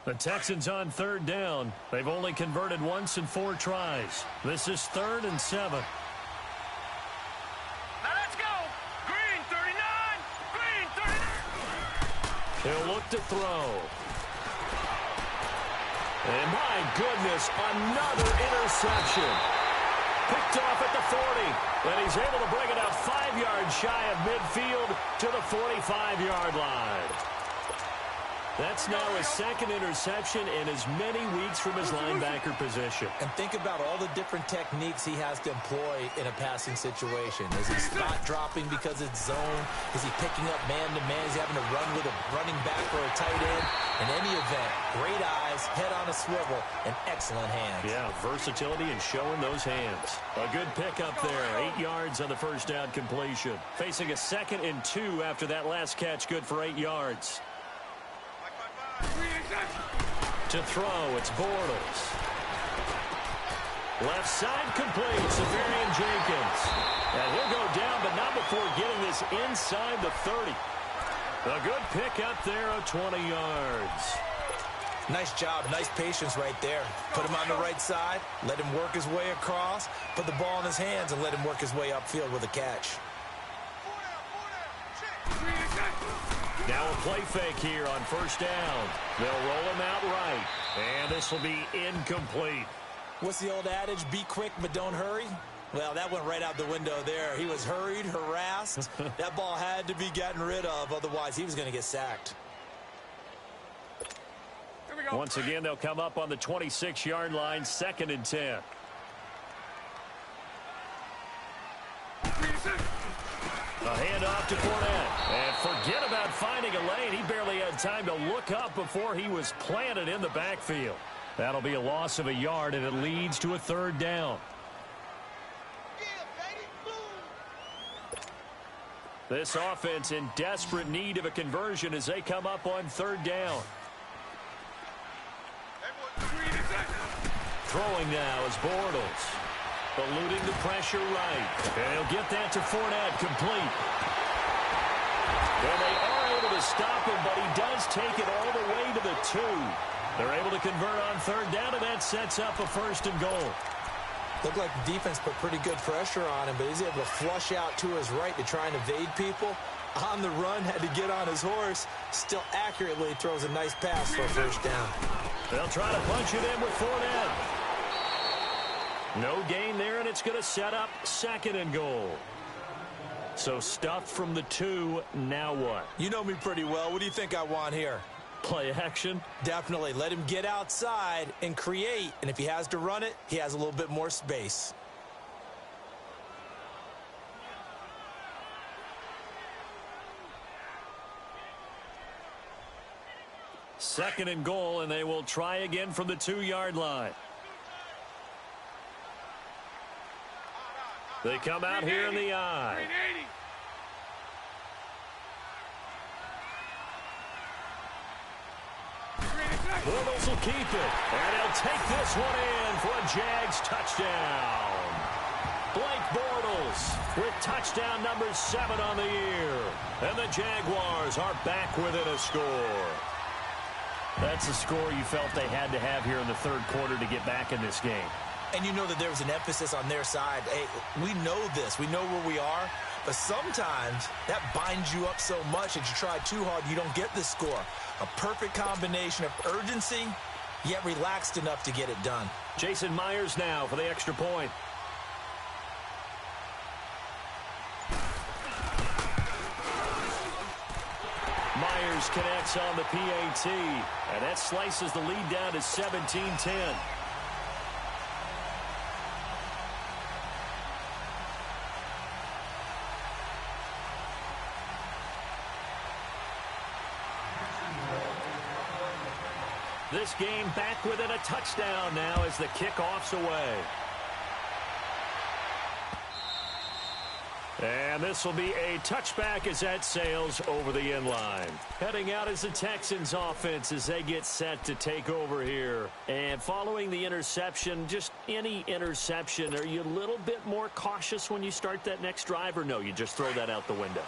The Texans on third down. They've only converted once in 4 tries. This is 3rd and 7. Now let's go. Green 39. Green 39. He'll look to throw. And my goodness, another interception. Picked off at the 40. And he's able to bring it out 5 yards shy of midfield to the 45-yard line. That's now his 2nd interception in as many weeks from his linebacker position. And think about all the different techniques he has to employ in a passing situation. Is he spot dropping because it's zone? Is he picking up man-to-man? Is he having to run with a running back or a tight end? In any event, great eyes, head on a swivel, and excellent hands. Yeah, versatility and showing those hands. A good pickup there. 8 yards on the first down completion. Facing a 2nd and 2 after that last catch, good for 8 yards. To throw, it's Bortles. Left side complete, Severian Jenkins. And he'll go down, but not before getting this inside the 30. A good pick up there of 20 yards. Nice job, nice patience right there. Put him on the right side, let him work his way across, put the ball in his hands, and let him work his way upfield with a catch. Now a play fake here on first down. They'll roll him out right. And this will be incomplete. What's the old adage? Be quick, but don't hurry? Well, that went right out the window there. He was hurried, harassed. That ball had to be gotten rid of. Otherwise, he was going to get sacked. Once again, they'll come up on the 26-yard line, 2nd and 10. A handoff to Fournette. And forget about finding a lane. He barely had time to look up before he was planted in the backfield. That'll be a loss of a yard, and it leads to a 3rd down. This offense in desperate need of a conversion as they come up on 3rd down. Throwing now is Bortles. Eluding the pressure right. And he'll get that to Fournette, complete. And they are able to stop him, but he does take it all the way to the 2. They're able to convert on 3rd down, and that sets up a 1st and goal. Looked like the defense put pretty good pressure on him, but he's able to flush out to his right to try and evade people. On the run, had to get on his horse. Still accurately throws a nice pass for a 1st down. They'll try to punch it in with Fournette. No gain there, and it's going to set up 2nd and goal. So stuffed from the 2, now what? You know me pretty well. What do you think I want here? Play action? Definitely. Let him get outside and create. And if he has to run it, he has a little bit more space. Second and goal, and they will try again from the 2-yard line. They come out here in the eye. Bortles will keep it, and he'll take this one in for a Jags touchdown. Blake Bortles with touchdown number 7 on the year. And the Jaguars are back within a score. That's a score you felt they had to have here in the 3rd quarter to get back in this game. And you know that there was an emphasis on their side. Hey, we know this. We know where we are. But sometimes that binds you up so much that you try too hard, you don't get the score. A perfect combination of urgency, yet relaxed enough to get it done. Jason Myers now for the extra point. Myers connects on the PAT, and that slices the lead down to 17-10. This game back within a touchdown now as the kickoff's away. And this will be a touchback as that sails over the end line. Heading out is the Texans offense as they get set to take over here. And following the interception, just any interception, are you a little bit more cautious when you start that next drive, or no, you just throw that out the window?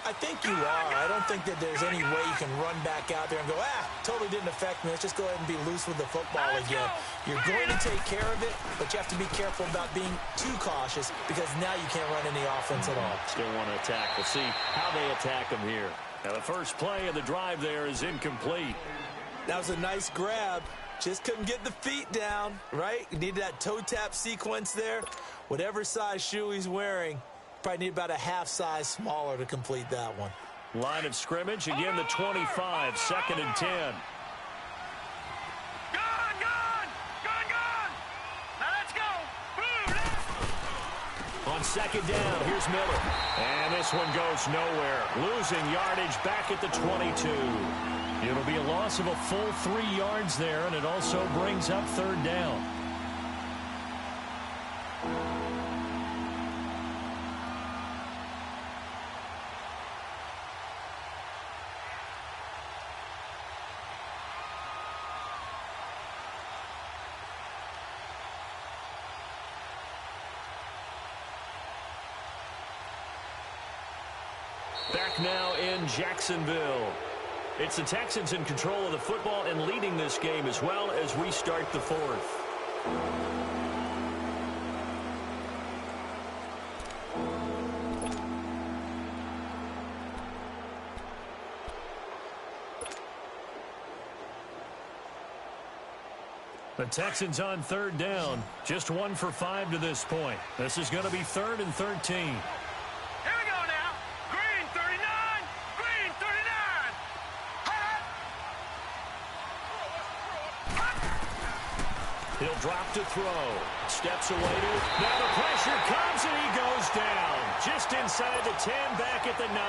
I think you are. I don't think that there's any way you can run back out there and go, totally didn't affect me. Let's just go ahead and be loose with the football again. You're going to take care of it, but you have to be careful about being too cautious because now you can't run any offense at all. Still want to attack. We'll see how they attack them here. Now, the first play of the drive there is incomplete. That was a nice grab. Just couldn't get the feet down, right? You needed that toe tap sequence there. Whatever size shoe he's wearing, probably need about a half size smaller to complete that one. Line of scrimmage, again the 25, 2nd and 10. Gone! Now let's go! Blue! On 2nd down, here's Miller. And this one goes nowhere. Losing yardage back at the 22. It'll be a loss of a full 3 yards there, and it also brings up 3rd down. Back now in Jacksonville. It's the Texans in control of the football and leading this game as well as we start the 4th. The Texans on 3rd down. Just 1 for 5 to this point. This is going to be 3rd and 13. He'll drop to throw. Steps away to. Now the pressure comes and he goes down. Just inside the 10, back at the 9.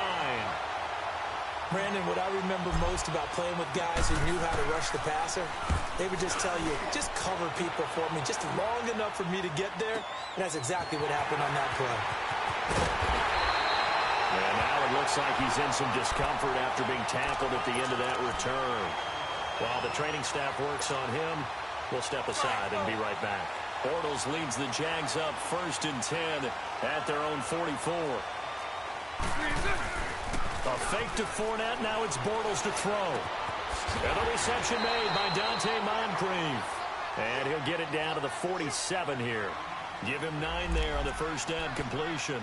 Brandon, what I remember most about playing with guys who knew how to rush the passer, they would just tell you, just cover people for me, just long enough for me to get there. And that's exactly what happened on that play. And now it looks like he's in some discomfort after being tackled at the end of that return. While the training staff works on him, we'll step aside and be right back. Bortles leads the Jags up 1st and 10 at their own 44. A fake to Fournette. Now it's Bortles to throw. And the reception made by Dante Moncrief. And he'll get it down to the 47 here. Give him 9 there on the first down completion.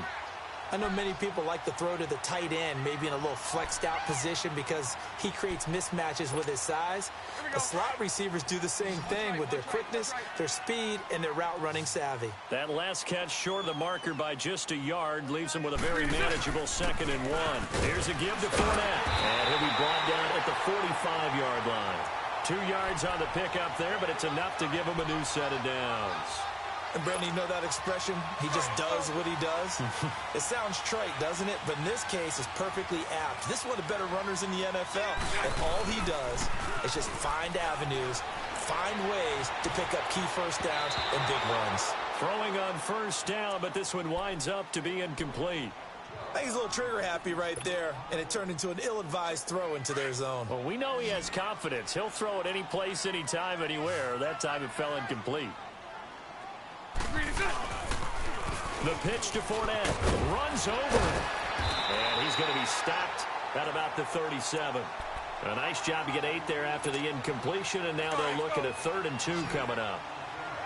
I know many people like to throw to the tight end, maybe in a little flexed out position because he creates mismatches with his size. The slot receivers do the same thing with their quickness, their speed, and their route running savvy. That last catch short of the marker by just a yard leaves him with a very manageable 2nd and 1. Here's a give to Fournette. And he'll be brought down at the 45-yard line. 2 yards on the pickup there, but it's enough to give him a new set of downs. And Brandon, you know that expression? He just does what he does. It sounds trite, doesn't it? But in this case, it's perfectly apt. This is one of the better runners in the NFL. And all he does is just find avenues, find ways to pick up key first downs and big runs. Throwing on 1st down, but this one winds up to be incomplete. I think he's a little trigger happy right there, and it turned into an ill-advised throw into their zone. Well, we know he has confidence. He'll throw it any place, anytime, anywhere. That time it fell incomplete. The pitch to Fournette. Runs over. And he's going to be stopped at about the 37. A nice job to get 8 there after the incompletion, and now they'll look at a 3rd and 2 coming up.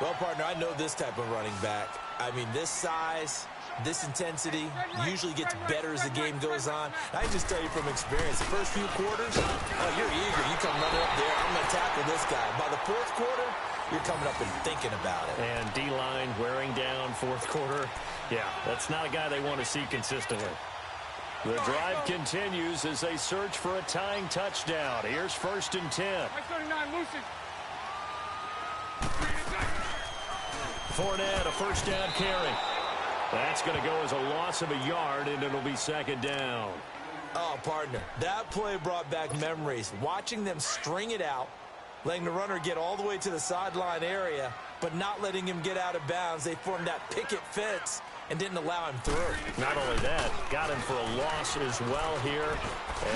Well, partner, I know this type of running back. I mean, this size, this intensity usually gets better as the game goes on. I can just tell you from experience, the first few quarters, you're eager. You come running up there, I'm going to tackle this guy. By the 4th quarter, you're coming up and thinking about it. And D-line wearing down 4th quarter. Yeah, that's not a guy they want to see consistently. The drive continues as they search for a tying touchdown. Here's 1st and 10. Fournette, a 1st down carry. That's going to go as a loss of a yard, and it'll be 2nd down. Oh, partner, that play brought back memories. Watching them string it out, letting the runner get all the way to the sideline area, but not letting him get out of bounds. They formed that picket fence and didn't allow him through. Not only that, got him for a loss as well here.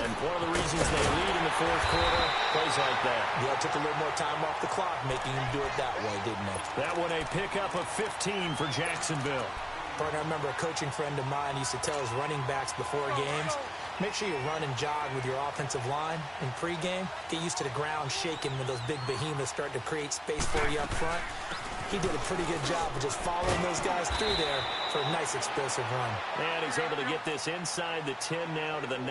And one of the reasons they lead in the 4th quarter, plays like that. Yeah, it took a little more time off the clock, making him do it that way, didn't it? That one a pickup of 15 for Jacksonville. Partner, I remember a coaching friend of mine used to tell his running backs before games, Make sure you run and jog with your offensive line in pregame. Get used to the ground shaking when those big behemoths start to create space for you up front. He did a pretty good job of just following those guys through there for a nice explosive run. And he's able to get this inside the 10 now to the 9.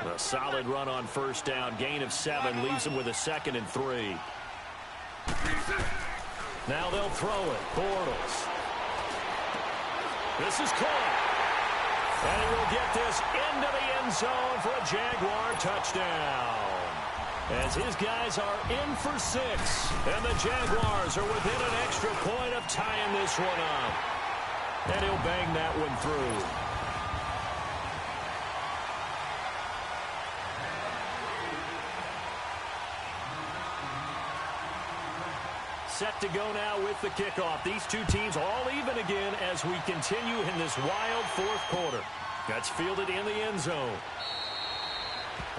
A solid run on first down. Gain of 7 leaves him with a 2nd and 3. Now they'll throw it. Bortles. This is caught. And he will get this into the end zone for a Jaguar touchdown. As his guys are in for 6. And the Jaguars are within an extra point of tying this one up. And he'll bang that one through. Set to go now with the kickoff. These two teams all even again as we continue in this wild 4th quarter. That's fielded in the end zone.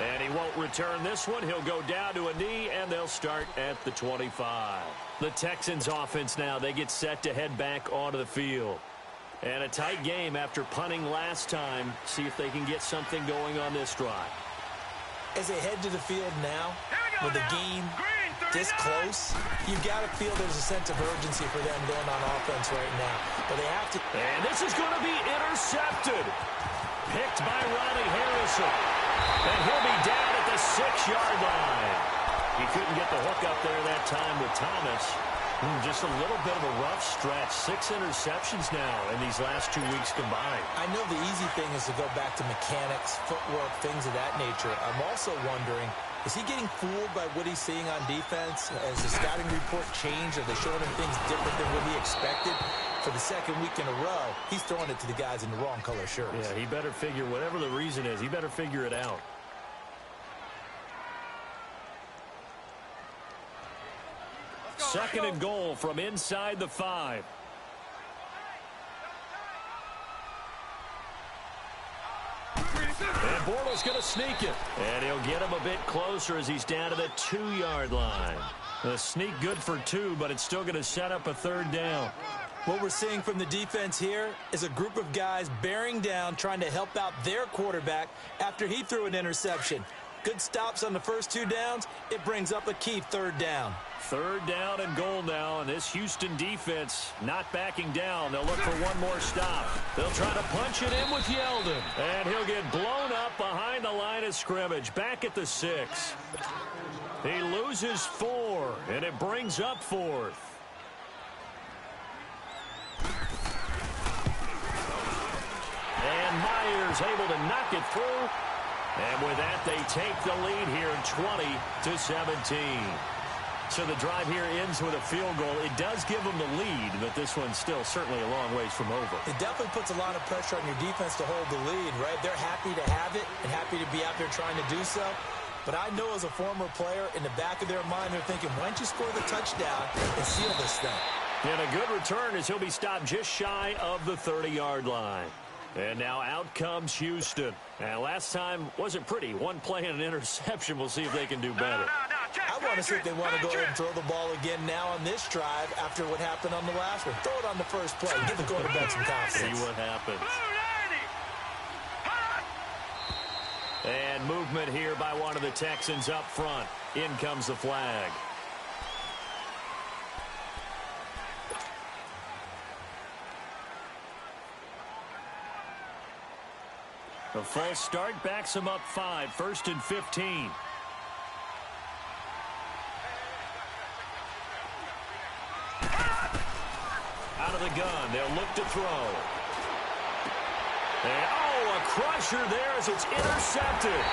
And he won't return this one. He'll go down to a knee, and they'll start at the 25. The Texans offense now, they get set to head back onto the field. And a tight game after punting last time. See if they can get something going on this drive. As they head to the field now, with the game this close, you've got to feel there's a sense of urgency for them going on offense right now. But they have to. And this is going to be intercepted. Picked by Ronnie Harrison. And he'll be down at the 6-yard line. He couldn't get the hook up there that time with Thomas. Just a little bit of a rough stretch. 6 interceptions now in these last 2 weeks combined. I know the easy thing is to go back to mechanics, footwork, things of that nature. I'm also wondering, is he getting fooled by what he's seeing on defense? Has the scouting report changed? Are they showing him things different than what he expected? For the 2nd week in a row, he's throwing it to the guys in the wrong color shirts. Yeah, he better figure, whatever the reason is, he better figure it out. Second and goal from inside the 5. And Bortles going to sneak it. And he'll get him a bit closer as he's down to the 2-yard line. The sneak good for 2, but it's still going to set up a 3rd down. What we're seeing from the defense here is a group of guys bearing down, trying to help out their quarterback after he threw an interception. Good stops on the first 2 downs. It brings up a key 3rd down. 3rd down and goal now, and this Houston defense not backing down. They'll look for one more stop. They'll try to punch it in with Yeldon. And he'll get blown up behind the line of scrimmage, back at the 6. He loses 4, and it brings up 4th. And Myers able to knock it through. And with that, they take the lead here, 20-17. So the drive here ends with a field goal. It does give them the lead, but this one's still certainly a long ways from over. It definitely puts a lot of pressure on your defense to hold the lead, right? They're happy to have it and happy to be out there trying to do so. But I know as a former player, in the back of their mind, they're thinking, why don't you score the touchdown and seal this thing? And a good return as he'll be stopped just shy of the 30-yard line. And now out comes Houston. And last time wasn't pretty. One play and an interception. We'll see if they can do better. I want to see if they want to go ahead and throw the ball again now on this drive after what happened on the last one. Throw it on the first play. Give the quarterback some confidence. See what happens. And movement here by one of the Texans up front. In comes the flag. The false start backs him up 5, 1st and 15. Out of the gun, they'll look to throw. And, oh, a crusher there as it's intercepted.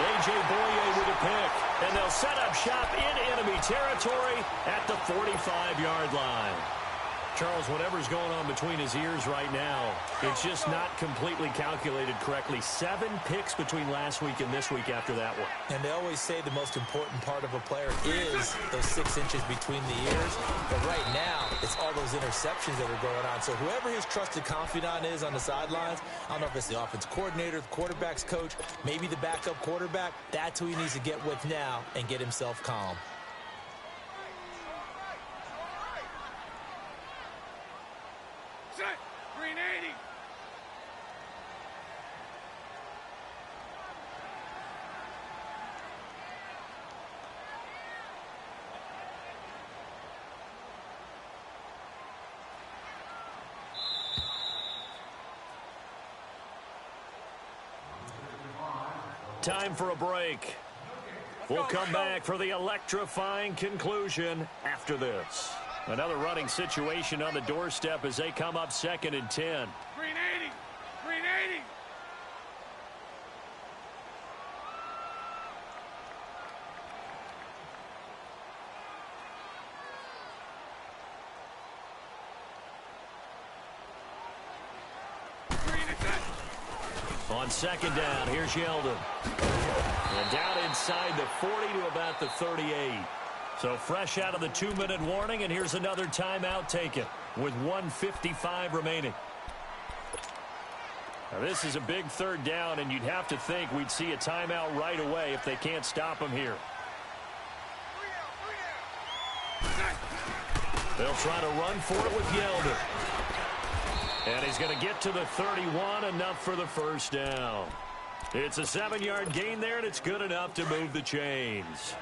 A.J. Boye with a pick. And they'll set up shop in enemy territory at the 45-yard line. Charles, whatever's going on between his ears right now, it's just not completely calculated correctly. 7 picks between last week and this week after that one. And they always say the most important part of a player is those 6 inches between the ears. But right now, it's all those interceptions that are going on. So whoever his trusted confidant is on the sidelines, I don't know if it's the offense coordinator, the quarterback's coach, maybe the backup quarterback, that's who he needs to get with now and get himself calm. Time for a break. We'll come back for the electrifying conclusion after this. Another running situation on the doorstep as they come up 2nd and 10. Green 80. Green 80. On 2nd down, here's Yeldon. And down inside the 40 to about the 38. So fresh out of the 2-minute warning, and here's another timeout taken with 1:55 remaining. Now this is a big 3rd down, and you'd have to think we'd see a timeout right away if they can't stop him here. They'll try to run for it with Yeldon. And he's going to get to the 31, enough for the 1st down. It's a 7-yard gain there, and it's good enough to move the chains.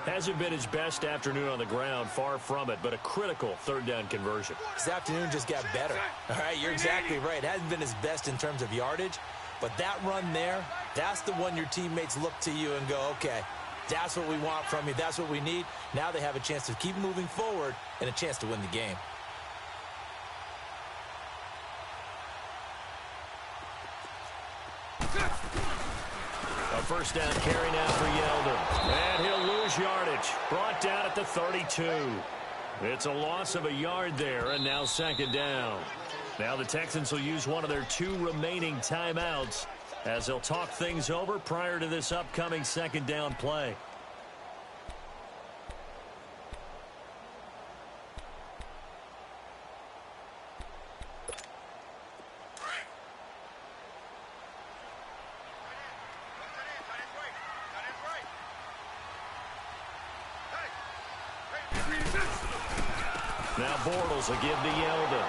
Hasn't been his best afternoon on the ground, far from it, but a critical 3rd down conversion. His afternoon just got better. All right, you're exactly right. It hasn't been his best in terms of yardage, but that run there, that's the one your teammates look to you and go, okay, that's what we want from you. That's what we need. Now they have a chance to keep moving forward and a chance to win the game. A 1st down carry now for Yeldon. And he'll lose yardage. Brought down at the 32. It's a loss of a yard there, and now 2nd down. Now the Texans will use one of their 2 remaining timeouts as they'll talk things over prior to this upcoming 2nd down play. Now Bortles will give to Yeldon.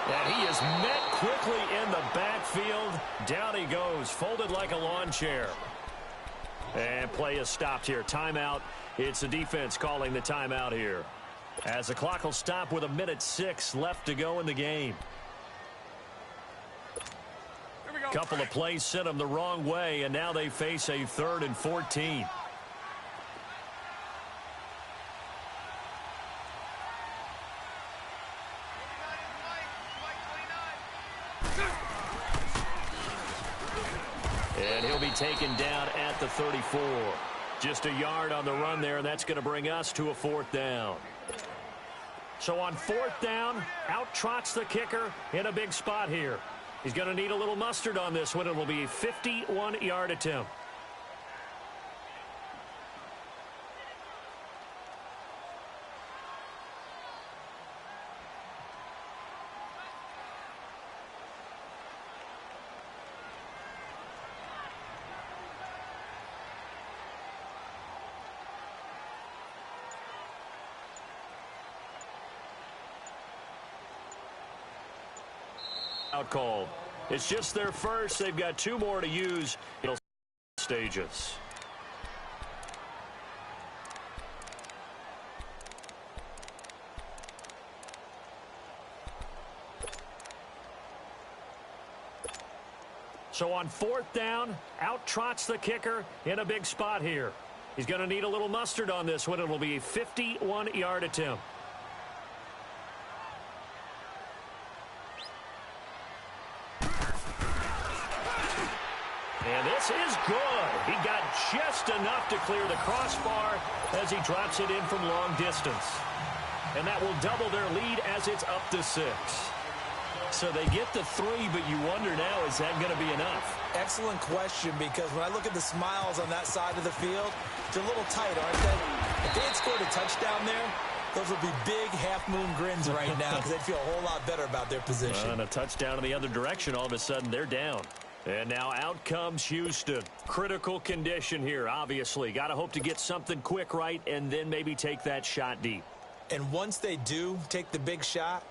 And he is met quickly in the backfield. Down he goes, folded like a lawn chair. And play is stopped here. Timeout. It's the defense calling the timeout here, as the clock will stop with 1:06 left to go in the game. Couple of plays sent them the wrong way, and now they face a 3rd and 14. And he'll be taken down at the 34. Just a yard on the run there, and that's going to bring us to a 4th down. So on 4th down, out trots the kicker in a big spot here. He's going to need a little mustard on this one. It will be a 51-yard attempt. Out call. It's just their first. They've got 2 more to use in stages. So on 4th down, out trots the kicker in a big spot here. He's going to need a little mustard on this one. It will be a 51-yard attempt. And this is good. He got just enough to clear the crossbar as he drops it in from long distance. And that will double their lead as it's up to 6. So they get the 3, but you wonder now, is that going to be enough? Excellent question, because when I look at the smiles on that side of the field, they're a little tight, aren't they? If they had scored a touchdown there, those would be big half-moon grins right now because they'd feel a whole lot better about their position. And a touchdown in the other direction, all of a sudden they're down. And now out comes Houston. Critical condition here, obviously. Got to hope to get something quick right and then maybe take that shot deep. And once they do take the big shot,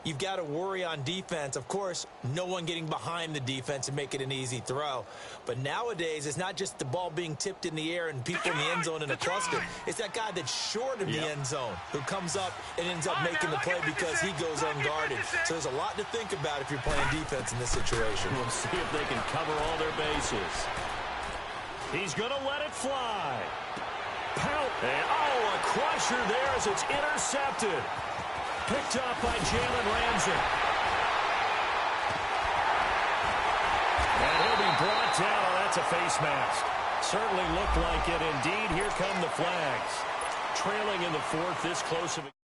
you've got to worry on defense. Of course, no one getting behind the defense and make it an easy throw. But nowadays, it's not just the ball being tipped in the air and people in the end zone in a cluster. It's that guy that's short of the end zone who comes up and ends up making the play because he goes unguarded. So there's a lot to think about if you're playing defense in this situation. We'll see if they can cover all their bases. He's going to let it fly. Pout. And, oh, a crusher there as it's intercepted. Picked up by Jalen Ramsey. And he'll be brought down. Oh, that's a face mask. Certainly looked like it. Indeed, here come the flags. Trailing in the fourth, this close of a